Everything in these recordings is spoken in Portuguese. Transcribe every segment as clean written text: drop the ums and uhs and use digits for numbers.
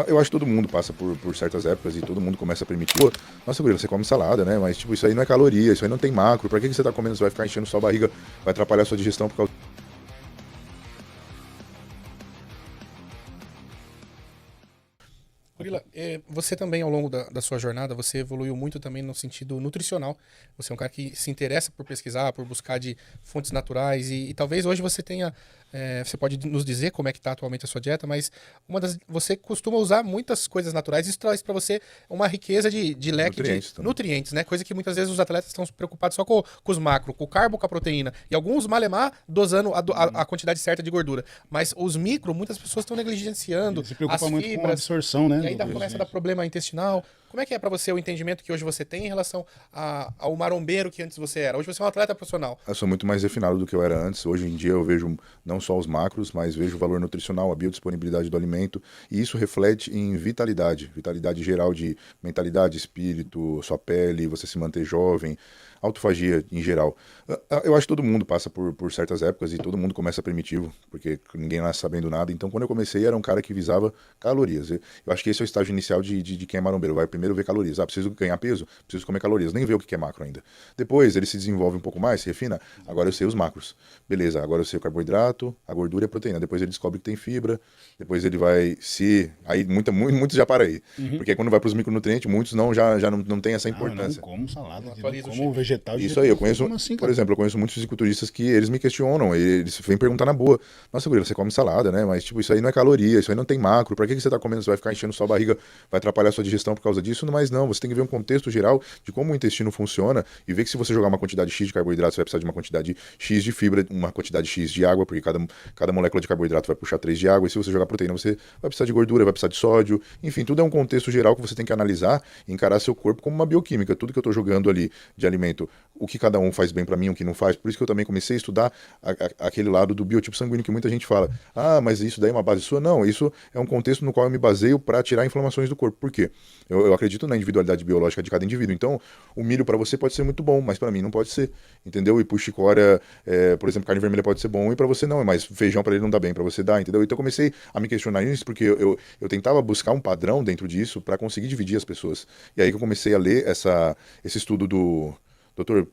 Eu acho que todo mundo passa por certas épocas e todo mundo começa a permitir. Pô, nossa, Gurila, você come salada, né? Mas, tipo, isso aí não é caloria, isso aí não tem macro. Pra que você tá comendo? Você vai ficar enchendo sua barriga, vai atrapalhar a sua digestão por causa. Murila, você também, ao longo da sua jornada, você evoluiu muito também no sentido nutricional. Você é um cara que se interessa por pesquisar, por buscar de fontes naturais e talvez hoje você tenha, você pode nos dizer como é que está atualmente a sua dieta, mas você costuma usar muitas coisas naturais. Isso traz para você uma riqueza de leque de Nutrientes também. nutrientes, né? Coisa que muitas vezes os atletas estão preocupados só com os macros, com o carbo, com a proteína. E alguns malemar dosando a quantidade certa de gordura. Mas os micro, muitas pessoas estão negligenciando Ele se preocupa as muito com a fibras. absorção, né? E aí começa a dar problema intestinal. Como é que é pra você o entendimento que hoje você tem em relação ao marombeiro que antes você era? Hoje você é um atleta profissional. Eu sou muito mais refinado do que eu era antes. Hoje em dia eu vejo não só os macros, mas vejo o valor nutricional, a biodisponibilidade do alimento, e isso reflete em vitalidade, vitalidade geral de mentalidade, espírito, sua pele, você se manter jovem, autofagia em geral. Eu acho que todo mundo passa por certas épocas e todo mundo começa primitivo, porque ninguém nasce sabendo nada. Então, quando eu comecei, era um cara que visava calorias. Eu acho que esse é o estágio inicial de quem é marombeiro. Vai primeiro ver calorias. Ah, preciso ganhar peso, preciso comer calorias. Nem ver o que é macro ainda. Depois, ele se desenvolve um pouco mais, se refina. Agora eu sei os macros. Beleza, agora eu sei o carboidrato, a gordura e a proteína. Depois ele descobre que tem fibra. Depois ele vai se... Aí muitos já param aí. Porque quando vai para os micronutrientes, muitos já não tem essa Eu não importância. como salada, eu atualiza o como shape. vegetal. Isso aí, eu conheço, Como assim, por cara? exemplo, eu conheço muitos fisiculturistas que eles me questionam, eles vêm perguntar na boa, nossa, Gurila, você come salada, né? Mas, tipo, isso aí não é caloria, isso aí não tem macro, pra que você tá comendo? Você vai ficar enchendo sua barriga, vai atrapalhar a sua digestão por causa disso? Mas não, você tem que ver um contexto geral de como o intestino funciona e ver que se você jogar uma quantidade X de carboidrato, você vai precisar de uma quantidade X de fibra, uma quantidade X de água, porque cada molécula de carboidrato vai puxar 3 de água, e se você jogar proteína, você vai precisar de gordura, vai precisar de sódio, enfim, tudo é um contexto geral que você tem que analisar e encarar seu corpo como uma bioquímica, tudo que eu tô jogando ali de alimento, o que cada um faz bem pra mim, o que não faz. Por isso que eu também comecei a estudar aquele lado do biotipo sanguíneo que muita gente fala. Ah, mas isso daí é uma base sua? Não, isso é um contexto no qual eu me baseio para tirar inflamações do corpo. Por quê? Eu acredito na individualidade biológica de cada indivíduo. Então, o milho para você pode ser muito bom, mas para mim não pode ser. Entendeu? E por chicória, por exemplo, carne vermelha pode ser bom e para você não, mas feijão para ele não dá bem, para você dá, entendeu? Então eu comecei a me questionar isso porque eu tentava buscar um padrão dentro disso para conseguir dividir as pessoas. E aí que eu comecei a ler esse estudo do Dr.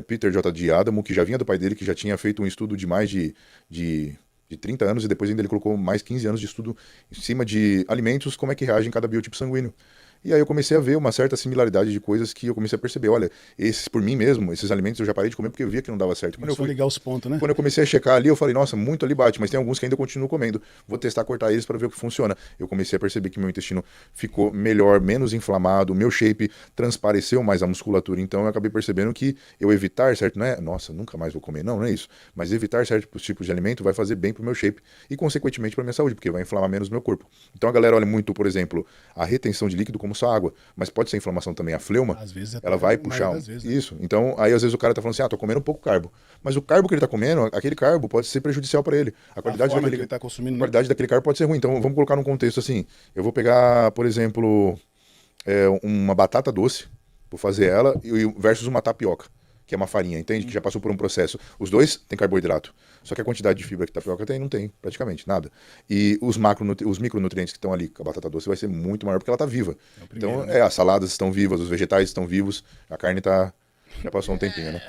Peter J.D. Adamo, que já vinha do pai dele, que já tinha feito um estudo de mais de 30 anos, e depois ainda ele colocou mais 15 anos de estudo em cima de alimentos, como é que reage em cada biotipo sanguíneo. E aí eu comecei a ver uma certa similaridade de coisas que eu comecei a perceber. Olha, esses por mim mesmo, esses alimentos eu já parei de comer porque eu via que não dava certo. Começou a ligar os pontos, né? Quando eu comecei a checar ali, eu falei, nossa, muito ali bate, mas tem alguns que ainda continuo comendo. Vou testar cortar eles para ver o que funciona. Eu comecei a perceber que meu intestino ficou melhor, menos inflamado, meu shape transpareceu mais a musculatura. Então eu acabei percebendo que eu evitar certo, não é, nossa, nunca mais vou comer, não é isso. Mas evitar certos tipos de alimento vai fazer bem pro meu shape e consequentemente para minha saúde, porque vai inflamar menos meu corpo. Então a galera olha muito, por exemplo, a retenção de líquido como só água, mas pode ser inflamação também, a fleuma, Às vezes ela vai a puxar maioria das vezes, né? isso. Então, aí às vezes o cara tá falando assim, tô comendo um pouco carbo. Mas o carbo que ele tá comendo, aquele carbo pode ser prejudicial para ele. A qualidade forma daquele, que ele tá consumindo, a né? qualidade daquele carbo pode ser ruim. Então, vamos colocar num contexto assim. Eu vou pegar, por exemplo, uma batata doce, vou fazer ela versus uma tapioca, que é uma farinha, entende? Que já passou por um processo. Os dois têm carboidrato. Só que a quantidade de fibra que a tapioca tem, não tem praticamente nada. E os micronutrientes que estão ali com a batata doce vai ser muito maior porque ela está viva. primeiro, Então, né? as saladas estão vivas, os vegetais estão vivos, a carne já passou um tempinho, né?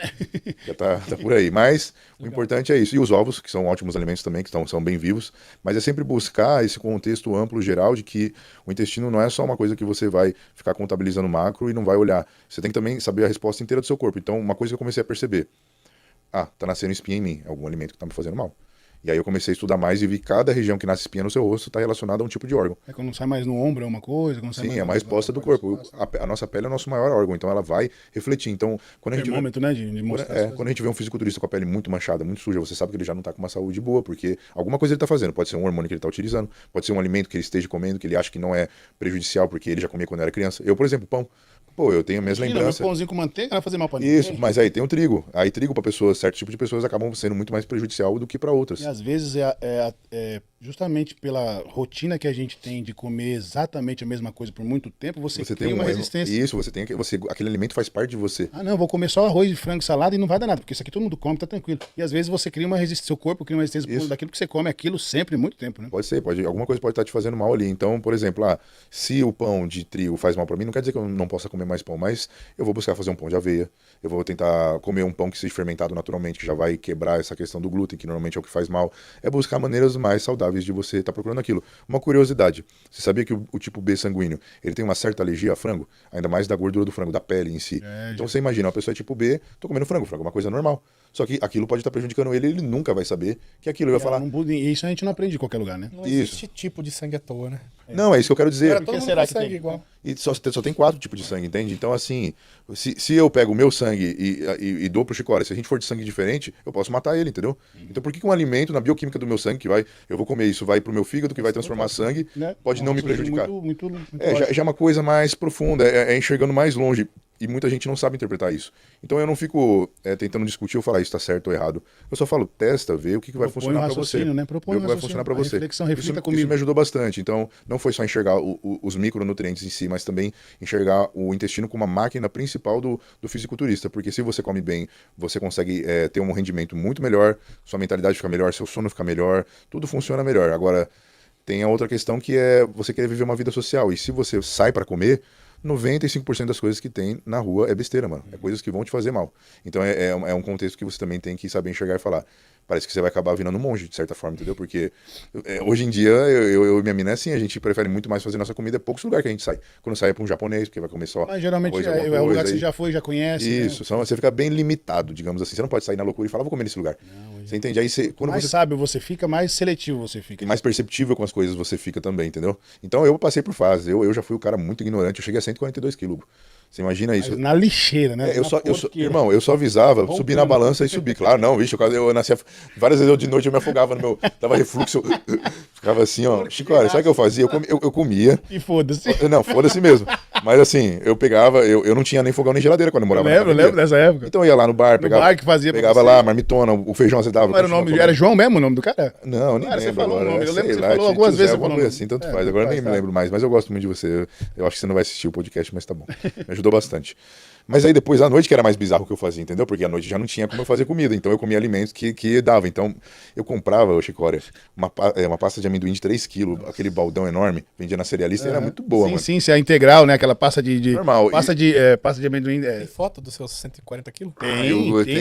Já tá por aí. Mas o importante é isso. E os ovos, que são ótimos alimentos também, que são bem vivos. Mas é sempre buscar esse contexto amplo, geral, de que o intestino não é só uma coisa que você vai ficar contabilizando macro e não vai olhar. Você tem que também saber a resposta inteira do seu corpo. Então, uma coisa que eu comecei a perceber. Tá nascendo espinha em mim. É algum alimento que tá me fazendo mal. E aí eu comecei a estudar mais e vi que cada região que nasce espinha no seu rosto está relacionada a um tipo de órgão. É quando não sai mais no ombro é uma coisa, quando sai Sim, mais é uma resposta do corpo. A nossa pele é o nosso maior órgão, então ela vai refletir. Então, quando a gente termômetro, né? De mostrar as coisas. quando a gente vê um fisiculturista com a pele muito manchada, muito suja, você sabe que ele já não está com uma saúde boa, porque alguma coisa ele está fazendo. Pode ser um hormônio que ele está utilizando, pode ser um alimento que ele esteja comendo, que ele acha que não é prejudicial, porque ele já comia quando era criança. Eu, por exemplo, pão. Pô, eu tenho minhas Imagina, lembranças. meu pãozinho com manteiga vai fazer mal pra ninguém. Isso, mas aí tem o trigo. Aí trigo para pessoas, certo tipo de pessoas acabam sendo muito mais prejudicial do que para outras. E às vezes justamente pela rotina que a gente tem de comer exatamente a mesma coisa por muito tempo, você Você cria tem uma um resistência. Isso, aquele alimento faz parte de você. Ah, não, vou comer só arroz, frango, salada e não vai dar nada, porque isso aqui todo mundo come, tá tranquilo. E às vezes você cria uma resistência, seu corpo cria uma resistência Isso. daquilo que você come aquilo sempre, muito tempo, né? Pode ser, alguma coisa pode estar te fazendo mal ali. Então, por exemplo, se o pão de trigo faz mal para mim, não quer dizer que eu não possa comer mais pão, mas eu vou buscar fazer um pão de aveia, eu vou tentar comer um pão que seja fermentado naturalmente, que já vai quebrar essa questão do glúten, que normalmente é o que faz mal. É buscar maneiras mais saudáveis de você estar procurando aquilo. Uma curiosidade, você sabia que o tipo B sanguíneo, ele tem uma certa alergia a frango? Ainda mais da gordura do frango, da pele em si. Então você imagina, uma pessoa é tipo B, tô comendo frango é uma coisa normal. Só que aquilo pode estar prejudicando ele nunca vai saber que aquilo vai falar. E isso a gente não aprende em qualquer lugar, né? Não existe tipo de sangue à toa, né? Não, é isso que eu quero dizer. Todo mundo será com que sangue tem? igual. E só tem 4 tipos de sangue, entende? Então, assim, se eu pego o meu sangue e dou pro Chicória, se a gente for de sangue diferente, eu posso matar ele, entendeu? Então, por que um alimento na bioquímica do meu sangue, eu vou comer isso, vai pro meu fígado, que vai transformar sangue, Né? pode não me prejudicar? Muito Já é uma coisa mais profunda, é enxergando mais longe. E muita gente não sabe interpretar isso. Então eu não fico tentando discutir ou falar isso tá certo ou errado. Eu só falo, testa, vê o que vai funcionar para você. Né? Propõe Vê o que vai raciocínio. funcionar para A você. reflexão, reflita Isso comigo. me ajudou bastante. Então não foi só enxergar os micronutrientes em si, mas também enxergar o intestino como uma máquina principal do fisiculturista. Porque se você come bem, você consegue ter um rendimento muito melhor, sua mentalidade fica melhor, seu sono fica melhor, tudo funciona melhor. Agora, tem a outra questão que é você querer viver uma vida social. E se você sai para comer, 95% das coisas que tem na rua é besteira, mano. É coisas que vão te fazer mal. Então é um contexto que você também tem que saber enxergar e falar. Parece que você vai acabar virando um monge, de certa forma, entendeu? Porque hoje em dia, eu e minha mina, assim, a gente prefere muito mais fazer nossa comida. É poucos lugares que a gente sai. Quando sai é pra um japonês, porque vai comer só. Mas geralmente arroz, é alguma o lugar coisa, que você aí- já foi, já conhece. Isso, você fica bem limitado, digamos assim. Você não pode sair na loucura e falar, vou comer nesse lugar. Você entende? Aí quando Mais você sábio você fica, mais seletivo você fica. mais perceptível com as coisas você fica também, entendeu? Então eu passei por fases. Eu já fui o cara muito ignorante. Eu cheguei a 142 quilos. Você imagina isso? Mas na lixeira, né? Irmão, eu só avisava, subir na balança e subir. Claro, não, vixe, eu nascia. Várias vezes de noite eu me afogava no meu. Dava refluxo, eu ficava assim, ó. Chico, olha, sabe o que eu fazia? Eu comia. E foda-se. Não, foda-se mesmo. Mas assim, eu pegava, eu não tinha nem fogão nem geladeira quando eu morava na Lembro academia. dessa época. Então eu ia lá no bar, pegava. bar que fazia pra pegava você. lá, marmitona, o feijão você dava. Como era o nome? Era João mesmo o nome do cara? Não, nem Cara, você lembro falou o agora. nome, eu lembro Sei que você lá, falou tio algumas Zé, vezes, você alguma falou coisa o assim, nome. tanto faz. Agora faz, nem me tá. lembro mais, mas eu gosto muito de você. Eu acho que você não vai assistir o podcast, mas tá bom. Me ajudou bastante. Mas aí depois à noite que era mais bizarro o que eu fazia, entendeu? Porque à noite já não tinha como eu fazer comida, então eu comia alimentos que dava. Então eu comprava, ô Chicória, uma pasta de amendoim de 3 quilos, aquele baldão enorme, vendia na cerealista e era muito boa, Sim, mano. sim, se é a integral, né? Aquela pasta de Normal. Pasta de amendoim. Tem foto dos seus 140 quilos?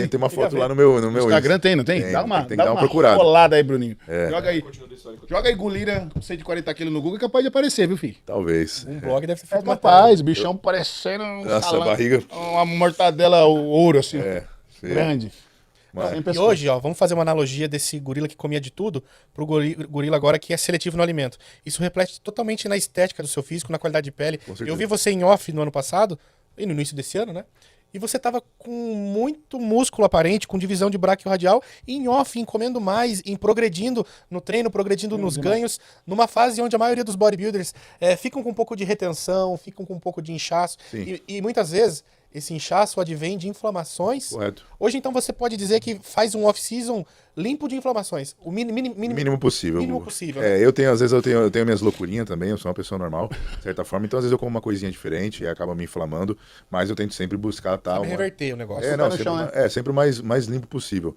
Tem uma foto lá no meu Instagram tem, não tem? Tem, Dá uma, tem que dá dar uma uma procurada. rolada aí, Bruninho. É. Joga aí Gulira, 140 quilos no Google, que é capaz de aparecer, viu, filho? Talvez. Um blog deve ter É feito matéria. capaz, o bichão parecendo um Nossa, salame, a barriga. uma mortadela ouro, assim, Sim. grande. Mas- Sem E pescoço. hoje, ó, vamos fazer uma analogia desse gorila que comia de tudo pro gorila agora que é seletivo no alimento. Isso reflete totalmente na estética do seu físico, na qualidade de pele. certeza. Eu vi você em off no ano passado, e no início desse ano, né? E você tava com muito músculo aparente, com divisão de braquiorradial, e em off, em comendo mais, em progredindo no treino, progredindo nos ganhos, numa fase onde a maioria dos bodybuilders ficam com um pouco de retenção, ficam com um pouco de inchaço. Sim. E muitas vezes esse inchaço advém de inflamações. Correto. Hoje, então, você pode dizer que faz um off-season limpo de inflamações. O Mínimo possível. mínimo possível, né? Às vezes eu tenho minhas loucurinhas também, eu sou uma pessoa normal, de certa forma, então às vezes eu como uma coisinha diferente e acaba me inflamando, mas eu tento sempre buscar tal. Sabe reverter o negócio. Não, no sempre, chão, né? sempre o mais limpo possível.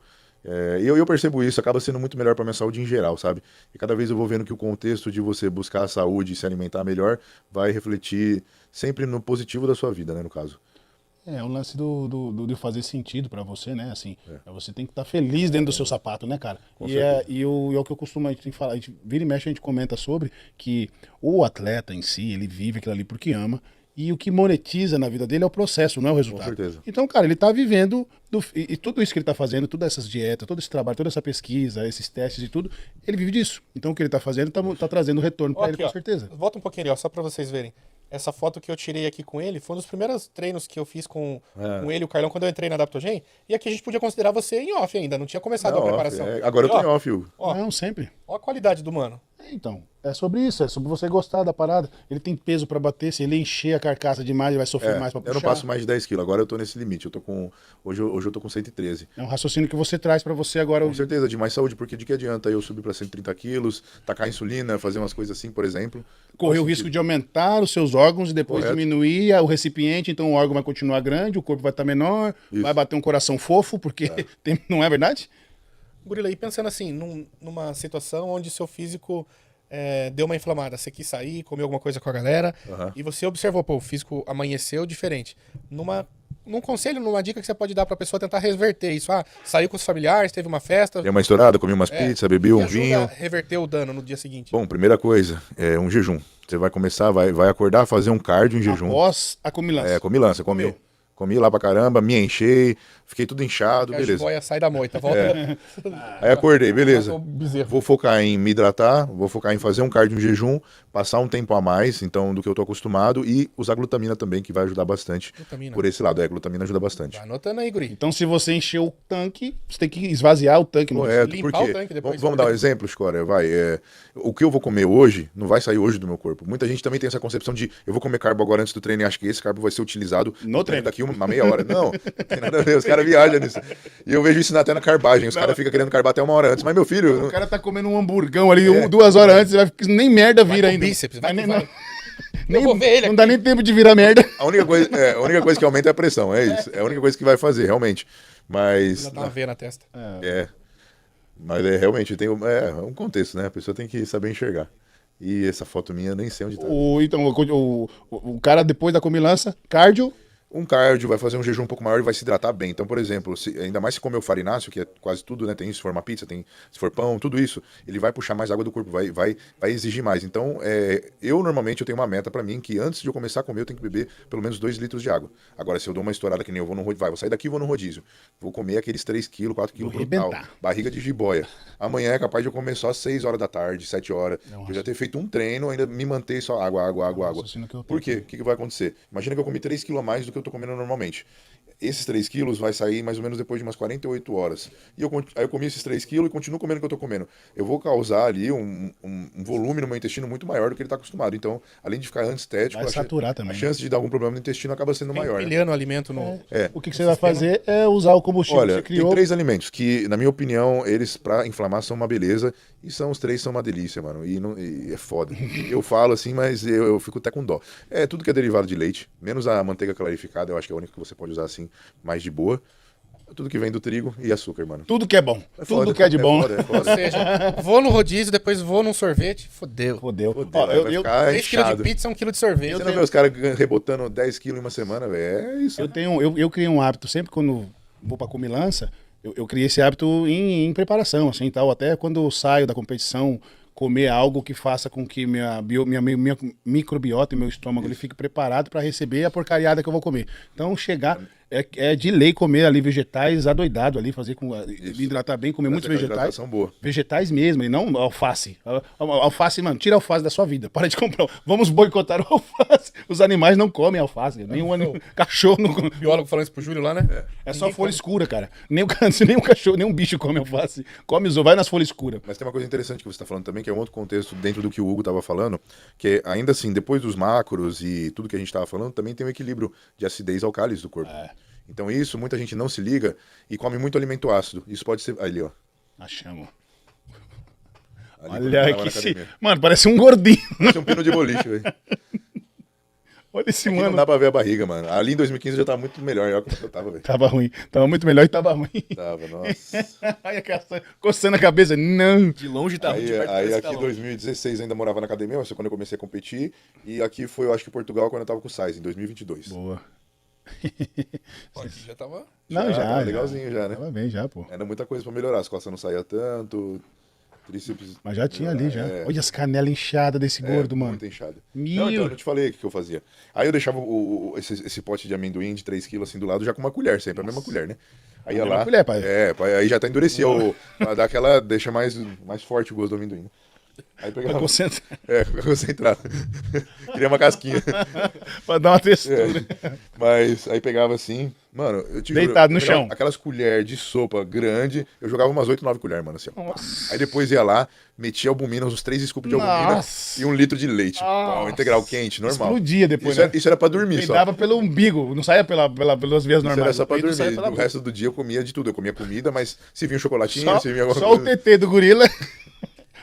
E eu percebo isso, acaba sendo muito melhor para minha saúde em geral, sabe? E cada vez eu vou vendo que o contexto de você buscar a saúde e se alimentar melhor vai refletir sempre no positivo da sua vida, né, no caso. É, o lance de fazer sentido pra você, né? Assim, você tem que estar feliz dentro do seu sapato, né, cara? E é o que eu costumo, a gente tem que falar, a gente vira e mexe, a gente comenta sobre que o atleta em si, ele vive aquilo ali porque ama, e o que monetiza na vida dele é o processo, não é o resultado. Com certeza. Então, cara, ele tá vivendo, e tudo isso que ele tá fazendo, todas essas dietas, todo esse trabalho, toda essa pesquisa, esses testes e tudo, ele vive disso. Então, o que ele tá fazendo tá trazendo retorno pra Ó, ele, aqui, com ó. certeza. Volta um pouquinho ali, ó, só pra vocês verem. Essa foto que eu tirei aqui com ele foi um dos primeiros treinos que eu fiz com ele e o Carlão quando eu entrei na Adaptogen. E aqui a gente podia considerar você em off ainda, não tinha começado a preparação. Agora eu tô E, em ó, off, Hugo. Ó, Não, sempre. ó a qualidade do mano. Então, é sobre isso, é sobre você gostar da parada. Ele tem peso pra bater, se ele encher a carcaça demais, ele vai sofrer mais pra puxar. Eu não passo mais de 10 quilos, agora eu tô nesse limite. Hoje eu tô com 113. É um raciocínio que você traz pra você agora. Com certeza, de mais saúde, porque de que adianta eu subir pra 130 quilos, tacar insulina, fazer umas coisas assim, por exemplo. Correr o risco de aumentar os seus órgãos e depois Correto. diminuir o recipiente, então o órgão vai continuar grande, o corpo vai estar menor, Isso. vai bater um coração fofo, porque não é verdade? Gorila, e pensando assim, numa situação onde seu físico deu uma inflamada, você quis sair, comeu alguma coisa com a galera, e você observou, pô, o físico amanheceu diferente. Num conselho, numa dica que você pode dar pra pessoa tentar reverter isso. Saiu com os familiares, teve uma festa. Dei uma estourada, comi umas pizzas, bebi um que ajuda vinho. a reverter o dano no dia seguinte. Bom, primeira coisa, é um jejum. Você vai começar, vai acordar, fazer um cardio em jejum. Após a comilança. Comilança, comi lá pra caramba, me enchei, fiquei tudo inchado, A beleza. jiboia sai da moita, volta. Aí acordei, beleza. O bezerro. Vou focar em me hidratar, vou focar em fazer um cardio em jejum, passar um tempo a mais, então, do que eu tô acostumado, e usar glutamina também, que vai ajudar bastante. Glutamina. Por esse lado, glutamina ajuda bastante. Tá anotando aí, guri. Então, se você encher o tanque, você tem que esvaziar o tanque. Correto, limpar porque o tanque depois. vamos dar um exemplo, Escória, o que eu vou comer hoje não vai sair hoje do meu corpo. Muita gente também tem essa concepção de eu vou comer carbo agora antes do treino e acho que esse carbo vai ser utilizado No treino. daqui uma meia hora. Não tem nada a ver, os caras viajam nisso. E eu vejo isso até na carbagem, os caras ficam querendo carbar até uma hora antes. Mas meu filho, O cara tá comendo um hamburgão ali 2 horas antes, nem merda vira com ainda. bíceps, vai nem, que vai. nem- Eu vou ver ele não dá nem tempo de virar merda. a única coisa que aumenta é a pressão, é isso. É a única coisa que vai fazer, realmente. Mas Já tá uma veia na testa. mas realmente tem um contexto, né? A pessoa tem que saber enxergar. E essa foto minha eu nem sei onde tá. Então, o cara depois da comilança, cardio, Um cardio, vai fazer um jejum um pouco maior e vai se hidratar bem. Então, por exemplo, ainda mais se comer o farináceo, que é quase tudo, né? Tem isso, se for uma pizza, se for pão, tudo isso, ele vai puxar mais água do corpo, vai exigir mais. Então, eu normalmente eu tenho uma meta pra mim que antes de eu começar a comer, eu tenho que beber pelo menos 2 litros de água. Agora, se eu dou uma estourada que nem eu vou no rodízio, vou sair daqui e vou no rodízio. Vou comer aqueles 3 quilos, 4 quilos brutal. arrebentar. Barriga de jiboia. Amanhã é capaz de eu comer só às 6 horas da tarde, 7 horas. Eu já ter feito um treino, ainda me manter só água. raciocínio que eu Por quê? O que vai acontecer? Imagina que eu comi 3 quilos a mais do que eu tô comendo normalmente. Esses 3 quilos vai sair mais ou menos depois de umas 48 horas. Aí eu comi esses 3 quilos e continuo comendo o que eu tô comendo. Eu vou causar ali um volume no meu intestino muito maior do que ele tá acostumado. Então, além de ficar antiestético, Vai saturar também, a chance de dar algum problema no intestino acaba sendo maior. Né? Empilhando o alimento no... o que você vai fazer é usar o combustível que Olha, você criou. tem 3 alimentos que, na minha opinião, eles pra inflamar são uma beleza. E os 3 são uma delícia, mano. E é foda. Eu falo assim, mas eu fico até com dó. Tudo que é derivado de leite, menos a manteiga clarificada, eu acho que é a única que você pode usar assim, mais de boa. Tudo que vem do trigo e açúcar, mano. Tudo que é bom. É Tudo foda, que é de bom. foda, é Ou foda. seja, vou no rodízio, depois vou num sorvete, fodeu. Fodeu. Fodeu, Ó, vai eu, ficar 3 quilos de inchado. pizza, 1 quilo de sorvete. Você não vê os caras rebotando 10 quilos em uma semana, velho? É isso. eu criei um hábito, sempre quando vou pra comilança, eu criei esse hábito em preparação, assim, tal. Até quando eu saio da competição, comer algo que faça com que minha microbiota e meu estômago ele fique preparado para receber a porcariada que eu vou comer. Então, chegar... É de lei comer ali vegetais adoidado ali, fazer com me hidratar bem, comer muitos vegetais. Hidratação boa. Vegetais mesmo, e não alface. Alface, mano, tira a alface da sua vida. Para de comprar. Vamos boicotar o alface. Os animais não comem alface. Nenhum cachorro não come. O biólogo falando isso pro Júlio lá, né? É só folha escura, cara. Nem um cachorro, nem um bicho come alface. Vai nas folhas escuras. Mas tem uma coisa interessante que você está falando também, que é um outro contexto dentro do que o Hugo estava falando, que é, ainda assim, depois dos macros e tudo que a gente estava falando, também tem um equilíbrio de acidez alcális do corpo. Então isso, muita gente não se liga e come muito alimento ácido. Isso pode ser... Ali, ó. Achamos. Ali, quando eu Olha tava que na se... academia. Mano, parece um gordinho. Parece um pino de boliche, velho. Olha esse Aqui não mano. dá pra ver a barriga, mano. Ali em 2015 já tava muito melhor. Olha como eu tava, velho. Tava ruim. Tava muito melhor e tava ruim. Tava, nossa. Aí a caça coçando a cabeça. Não. De longe tá ruim, de Aí, perto aí parece aqui que tá em longe. 2016 ainda morava na academia, isso é quando eu comecei a competir. E aqui foi, eu acho que Portugal, quando eu tava com o Sais, em 2022. Boa. Pô, aqui já tava... Não, já. tava legalzinho já, né? Tava bem já, pô. Era muita coisa pra melhorar. As costas não saíam tanto, tríceps... Mas já tinha ali, já. É. Olha as canelas inchadas desse gordo, mano. Muito inchado. Meu. Não, então, eu não te falei o que eu fazia. Aí eu deixava esse pote de amendoim de 3 quilos assim do lado, já com uma colher, sempre a mesma colher, né? Aí ia mesma lá... colher, pai. Aí já tá endurecia, pra dar aquela... Deixa mais forte o gosto do amendoim. Né? Aí Pra pegava... concentrar. Pra concentrar. Queria uma casquinha. Pra dar uma textura. Mas aí pegava assim, Mano, eu te Deitado juro, no eu pegava chão. aquelas colheres de sopa grande, eu jogava umas 8, 9 colheres, mano, assim, ó. Nossa. Aí depois ia lá, metia albumina, uns 3 scoops de albumina Nossa. e 1 litro de leite. Pau, Nossa. integral quente, normal. Explodia depois, Isso, né? isso era pra dormir só. Dava pelo umbigo, não saia pelas vias Isso normais. era só pra O peito saia dormir. pela O boca. resto do dia eu comia de tudo. Eu comia comida, mas se vinha um chocolatinho, Só, se vinha alguma só o coisa. TT do gorila.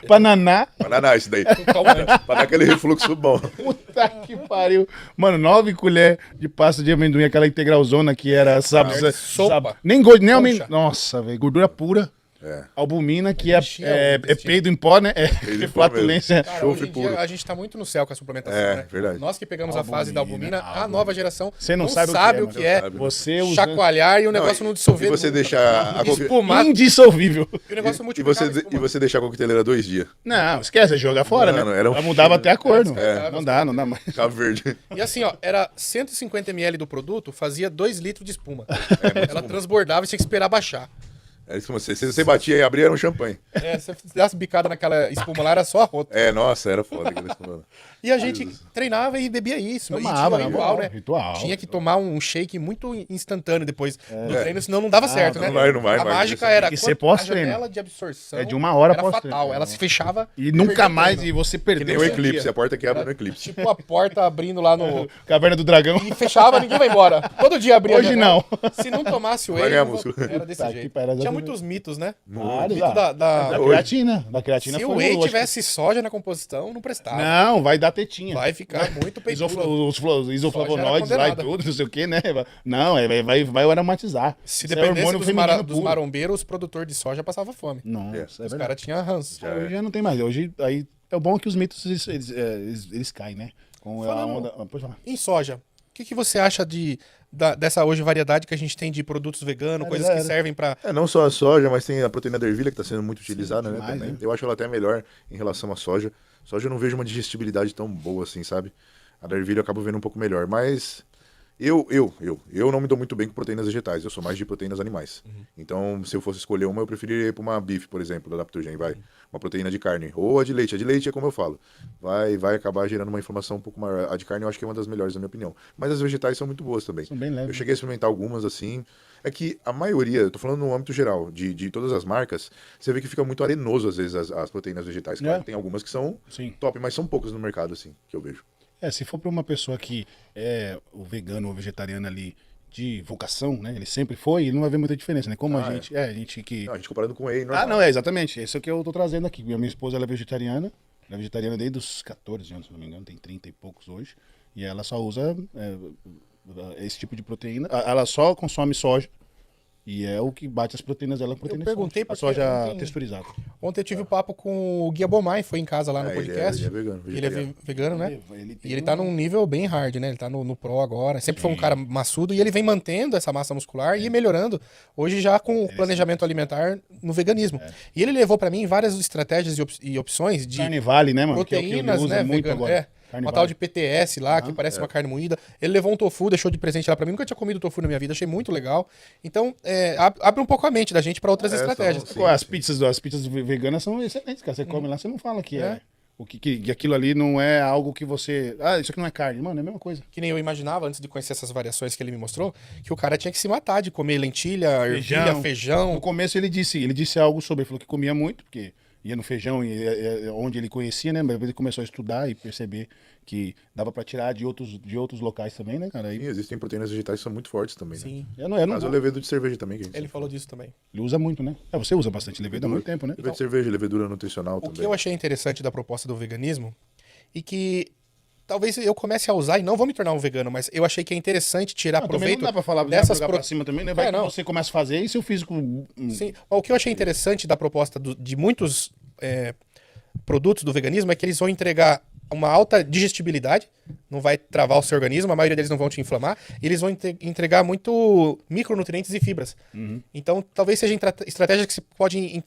Bananá. Bananá, isso daí. calmante. Pra dar aquele refluxo bom. Puta que pariu. Mano, 9 colheres de pasta de amendoim, aquela integralzona que era, sabe? sopa. Nem gordo, nem Concha. amendoim. Nossa, velho, gordura pura. É. Albumina, que é, Enchia é, o é intestino. peido em pó, né? É em pó flatulência. Cara, Chofre hoje em dia puro. a gente tá muito no céu com a suplementação, É, né? verdade. Nós que pegamos a fase da albumina, a nova geração Você não sabe o que é sabe. Você usa... chacoalhar e o negócio não dissolver. E você deixar a espumar Indissolvível. e o negócio e multiplicar. você, e você deixar a coqueteleira 2 dias. Não, esquece, joga fora, Mano, né? era um Ela mudava cheiro. até a cor, não. É. Não dá mais. Ficava verde. E assim, ó, era 150 ml do produto, fazia 2 litros de espuma. Ela transbordava e tinha que esperar baixar. Era isso que você batia e abria, era um champanhe. É, se você desse bicada naquela espuma lá, era só a rota. É, nossa, era foda aquele espumando. E a gente treinava e bebia isso. Tomava, e tinha um ritual, né? ritual. Tinha que tomar um shake muito instantâneo depois do treino, senão não dava certo, né? não vai, A vai. mágica era Tem que ser a pós-treino. janela de absorção É de 1 hora era pós-treino. fatal. Ela se fechava E nunca perdia o mais, treino. e você Que nem perdeu. o Você- eclipse, a porta que abre no eclipse. Tipo a porta abrindo lá no... Caverna do Dragão. E fechava, ninguém vai embora. Todo dia abria a Hoje janela. não. Se não tomasse o Vai whey, ganhar não músculo. era desse Tá aqui, jeito. pera, Tinha exatamente. muitos mitos, né? Vários, Mito ah. da- Da Hoje. creatina. Da creatina Se foi o whey acho que- tivesse soja na composição, não prestava. Não, vai dar tetinha. Vai ficar muito peitudo. Os isoflavonoides Soja era lá e condenada. tudo, não sei o que, né? Não, vai aromatizar. Se Isso é dependesse hormônio dos, feminino dos puro. marombeiros, os produtores de soja passavam fome. Nossa, é Os verdade. caras tinham ranço. Hoje já não tem mais. Hoje aí é o bom que os mitos eles caem, né? Com a Falando- onda. Pode falar. Em soja, o que você acha dessa hoje variedade que a gente tem de produtos veganos, Era, coisas que era. servem pra... É, não só a soja, mas tem a proteína da ervilha que está sendo muito utilizada, né, demais, também. né? Eu acho ela até melhor em relação à soja. Soja eu não vejo uma digestibilidade tão boa assim, sabe? A da ervilha eu acabo vendo um pouco melhor, mas eu não me dou muito bem com proteínas vegetais, eu sou mais de proteínas animais. Então, se eu fosse escolher uma, eu preferiria ir para uma bife, por exemplo, da Adaptogen, vai. Uma proteína de carne, ou a de leite. A de leite é como eu falo, vai acabar gerando uma inflamação um pouco maior. A de carne eu acho que é uma das melhores, na minha opinião. Mas as vegetais são muito boas também. São bem leves. Eu cheguei a experimentar algumas assim. É que a maioria, eu tô falando no âmbito geral, de todas as marcas, você vê que fica muito arenoso às vezes as proteínas vegetais. Claro, É. que tem algumas que são Sim. top, mas são poucas no mercado, assim, que eu vejo. Se for para uma pessoa que é o vegano ou vegetariano ali de vocação, né? Ele sempre foi, ele não vai ver muita diferença, né? Como a gente que... Não, a gente comparando com whey, normal. não, exatamente. Esse é o que eu tô trazendo aqui. Minha esposa, ela é vegetariana. Ela é vegetariana desde os 14 anos, se não me engano. Tem 30 e poucos hoje. E ela só usa esse tipo de proteína. Ela só consome soja. E é o que bate as proteínas dela. Proteína de perguntei soja. A porque soja ontem- texturizada. Ontem eu tive um papo com o Guia Bomai, foi em casa lá no Ele podcast. é vegano, Ele é vegetariano. vegano, né? Ele E ele tá num nível bem hard, né? Ele tá no pro agora. Sempre foi um cara maçudo e ele vem mantendo essa massa muscular e melhorando. Hoje já com o planejamento alimentar no veganismo. E ele levou pra mim várias estratégias e opções de Carne vale, né, mano? Que é o que ele proteínas, usa né, muito vegano. agora. É. Carne Uma vale. tal de PTS lá, que parece uma carne moída. Ele levou um tofu, deixou de presente lá pra mim. Nunca tinha comido tofu na minha vida, achei muito legal. Então, abre um pouco a mente da gente pra outras estratégias. sim. As pizzas veganas são excelentes, cara. Você come lá, você não fala que é. Que aquilo ali não é algo que você. Ah, isso aqui não é carne. Mano, é a mesma coisa. Que nem eu imaginava, antes de conhecer essas variações que ele me mostrou, que o cara tinha que se matar de comer lentilha, ervilha, No feijão. começo ele disse algo sobre, ele falou que comia muito, porque ia no feijão, onde ele conhecia, né? Mas depois ele começou a estudar e perceber que dava pra tirar de outros locais também, né, cara? Sim, Aí, existem proteínas vegetais que são muito fortes também, né? Sim, eu não Mas o levedo de cerveja também, que a gente ele falou disso também. Ele usa muito, né? Você usa bastante levedura há muito tempo, né? levedo de cerveja, levedura nutricional O que também. eu achei interessante da proposta do veganismo e que talvez eu comece a usar e não vou me tornar um vegano, mas eu achei que é interessante tirar Também proveito não dá pra falar dessas jogar pra cima também, né? Vai que não. você começa a fazer e seu físico... Sim. O que eu achei interessante da proposta de muitos produtos do veganismo é que eles vão entregar uma alta digestibilidade, não vai travar o seu organismo, a maioria deles não vão te inflamar, e eles vão entregar muito micronutrientes e fibras. Então, talvez seja estratégia que você pode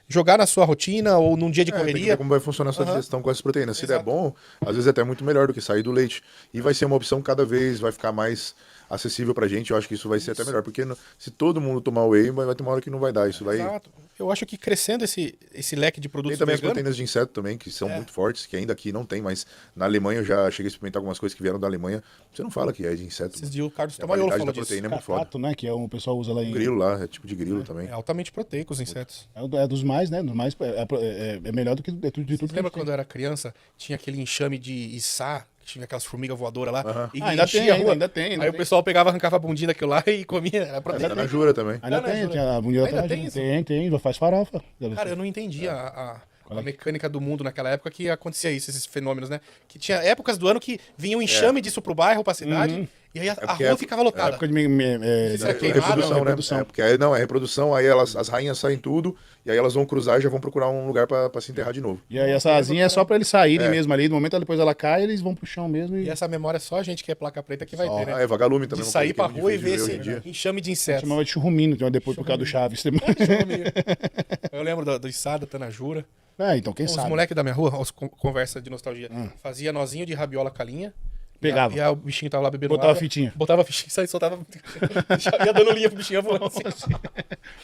jogar na sua rotina ou num dia de Tem que correria. ver como vai funcionar a sua digestão com essas proteínas. Se der bom, às vezes é até muito melhor do que sair do leite. E vai ser uma opção cada vez, vai ficar mais acessível pra gente, eu acho que isso vai ser até melhor. Porque se todo mundo tomar whey, vai ter uma hora que não vai dar. Isso vai. Exato. Eu acho que crescendo esse leque de produtos Tem também as veganos, proteínas de inseto também, que são muito fortes, que ainda aqui não tem, mas na Alemanha eu já cheguei a experimentar algumas coisas que vieram da Alemanha. Você não fala que é de inseto. esses dias o Carlos A Tomaiolo qualidade falou da disso. proteína é muito foda. Cacato, né? Que é o pessoal usa lá em. Grilo lá, é tipo de grilo também. É altamente proteico os insetos. É dos mais, né? Dos mais, é melhor do que de tudo Você que a lembra gente quando eu era criança, tinha aquele enxame de içá, que tinha aquelas formigas voadoras lá, e ainda enchia tem, a rua. ainda tem. Aí o pessoal pegava, arrancava a bundinha daquilo lá e comia. Era Tá proteína. na Jura também. Ainda Não, tem, não, tem a bundinha ainda tá tem isso? tem, faz farofa. Cara, eu não entendia a mecânica do mundo naquela época que acontecia isso, esses fenômenos, né? Que tinha épocas do ano que vinha um enxame disso pro bairro, pra cidade, e aí a porque rua é- ficava lotada. Época de Isso é queimado, Reprodução, né? reprodução. É, porque aí não, é reprodução, aí as rainhas saem tudo, e aí elas vão cruzar e já vão procurar um lugar pra se enterrar de novo. E aí essa asinha é só pra eles saírem mesmo ali. No momento depois ela cai, eles vão pro chão mesmo E e essa memória só a gente que é placa preta que vai ter, né? Ah, é vagalume também. De uma sair coisa pra que é rua e muito ver difícil esse de ver hoje em dia. enxame de insetos. chamava de churrumino, depois por causa do Chaves. Eu lembro do Içá, da Tanajura. Então quem Os sabe. moleques da minha rua, os conversa de nostalgia, fazia nozinho de rabiola com a linha. Pegava. E aí o bichinho tava lá bebendo Botava água, fitinha. Botava fitinha, sai, soltava. Ia dando linha pro bichinho voando assim.